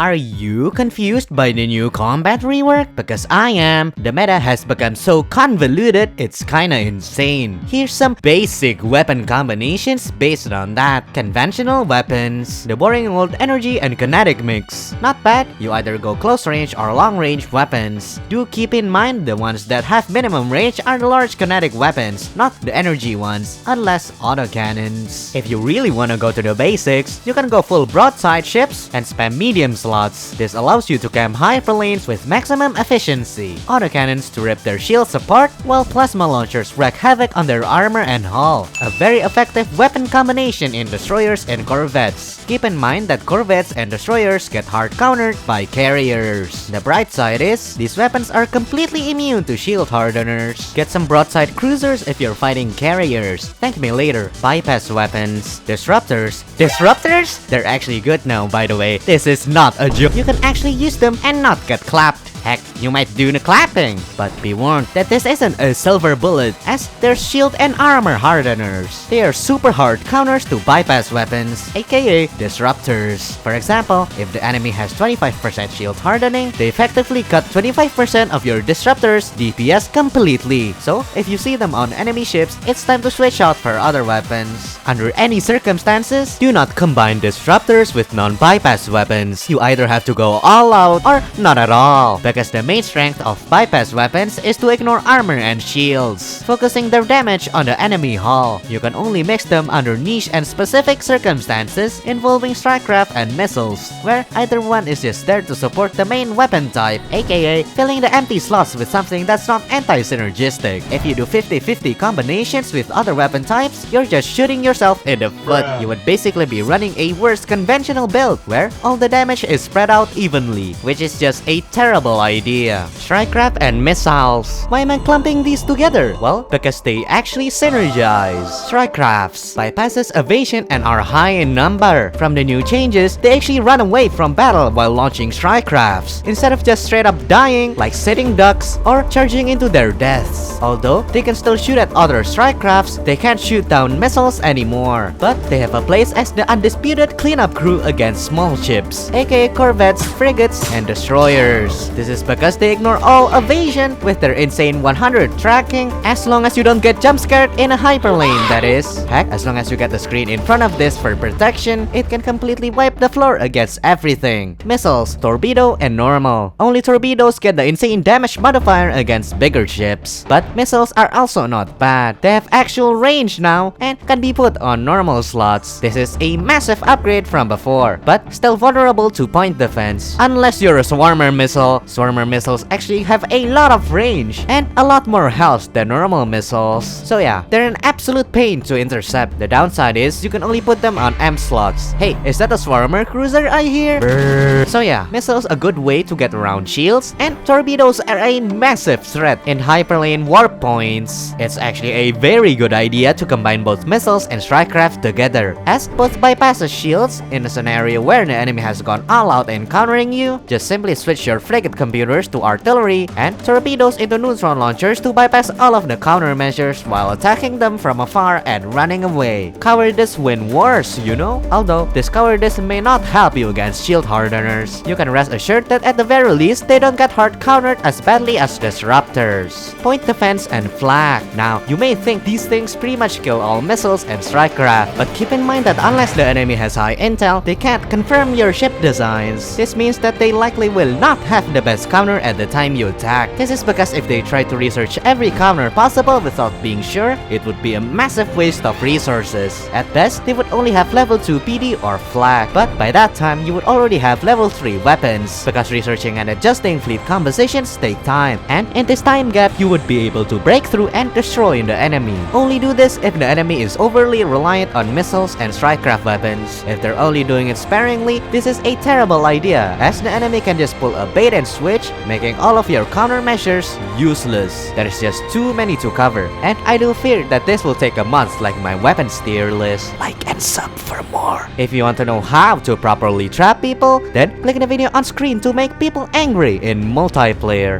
Are you confused by the new combat rework? Because I am. The meta has become so convoluted, it's kinda insane. Here's some basic weapon combinations based on that. Conventional weapons, the boring old energy and kinetic mix. Not bad, you either go close range or long range weapons. Do keep in mind the ones that have minimum range are the large kinetic weapons, not the energy ones, unless autocannons. If you really wanna go to the basics, you can go full broadside ships and spam medium slots. This allows you to camp hyperlanes with maximum efficiency. Autocannons to rip their shields apart, while plasma launchers wreak havoc on their armor and hull. A very effective weapon combination in destroyers and corvettes. Keep in mind that corvettes and destroyers get hard countered by carriers. The bright side is, these weapons are completely immune to shield hardeners. Get some broadside cruisers if you're fighting carriers. Thank me later. Bypass weapons. Disruptors. Disruptors? They're actually good now, by the way. This is not a joke. You can actually use them and not get clapped. Heck, you might do the clapping. But be warned that this isn't a silver bullet, as they're shield and armor hardeners. They are super hard counters to bypass weapons, aka disruptors. For example, if the enemy has 25% shield hardening, they effectively cut 25% of your disruptors' DPS completely. So, if you see them on enemy ships, it's time to switch out for other weapons. Under any circumstances, do not combine disruptors with non-bypass weapons. You either have to go all out or not at all. Because the main strength of bypass weapons is to ignore armor and shields, focusing their damage on the enemy hull. You can only mix them under niche and specific circumstances involving strikecraft and missiles, where either one is just there to support the main weapon type, aka filling the empty slots with something that's not anti-synergistic. If you do 50-50 combinations with other weapon types, you're just shooting yourself in the foot. You would basically be running a worse conventional build, where all the damage is spread out evenly, which is just a terrible idea. Strikecraft and missiles. Why am I clumping these together? Well, because they actually synergize. Strikecrafts bypasses evasion and are high in number. From the new changes, they actually run away from battle while launching strikecrafts, instead of just straight up dying like sitting ducks or charging into their deaths. Although they can still shoot at other strikecrafts, they can't shoot down missiles anymore. But they have a place as the undisputed cleanup crew against small ships, aka corvettes, frigates, and destroyers. This is because they ignore all evasion with their insane 100 tracking, as long as you don't get jump scared in a hyperlane, that is. Heck, as long as you get the screen in front of this for protection, it can completely wipe the floor against everything. Missiles, torpedo, and normal. Only torpedoes get the insane damage modifier against bigger ships. But missiles are also not bad. They have actual range now and can be put on normal slots. This is a massive upgrade from before, but still vulnerable to point defense. Unless you're a swarmer missile. Swarmer missiles actually have a lot of range and a lot more health than normal missiles. So yeah, they're an absolute pain to intercept. The downside is you can only put them on M slots. Hey, is that a swarmer cruiser I hear? Brrr. So yeah, missiles a good way to get around shields, and torpedoes are a massive threat in hyperlane warp points. It's actually a very good idea to combine both missiles and strikecraft together, as both bypasses shields. In a scenario where the enemy has gone all out in countering you, just simply switch your frigate computers to artillery and torpedoes into neutron launchers to bypass all of the countermeasures while attacking them from afar and running away. Cowardice win wars, you know? Although this cowardice may not help you against shield hardeners, you can rest assured that at the very least they don't get hard countered as badly as disruptors. Point defense and flak. Now, you may think these things pretty much kill all missiles and strikecraft, but keep in mind that unless the enemy has high intel, they can't confirm your ship designs. This means that they likely will not have the best counter at the time you attack. This is because if they try to research every counter possible without being sure, it would be a massive waste of resources. At best, they would only have level 2 PD or flak, but by that time, you would already have level 3 weapons, because researching and adjusting fleet compositions take time, and in this time gap, you would be able to break through and destroy the enemy. Only do this if the enemy is overly reliant on missiles and strikecraft weapons. If they're only doing it sparingly, this is a terrible idea, as the enemy can just pull a bait and switch, making all of your countermeasures useless. There is just too many to cover, and I do fear that this will take a month like my weapons tier list. Like and sub for more. If you want to know how to properly trap people, then click the video on screen to make people angry in multiplayer.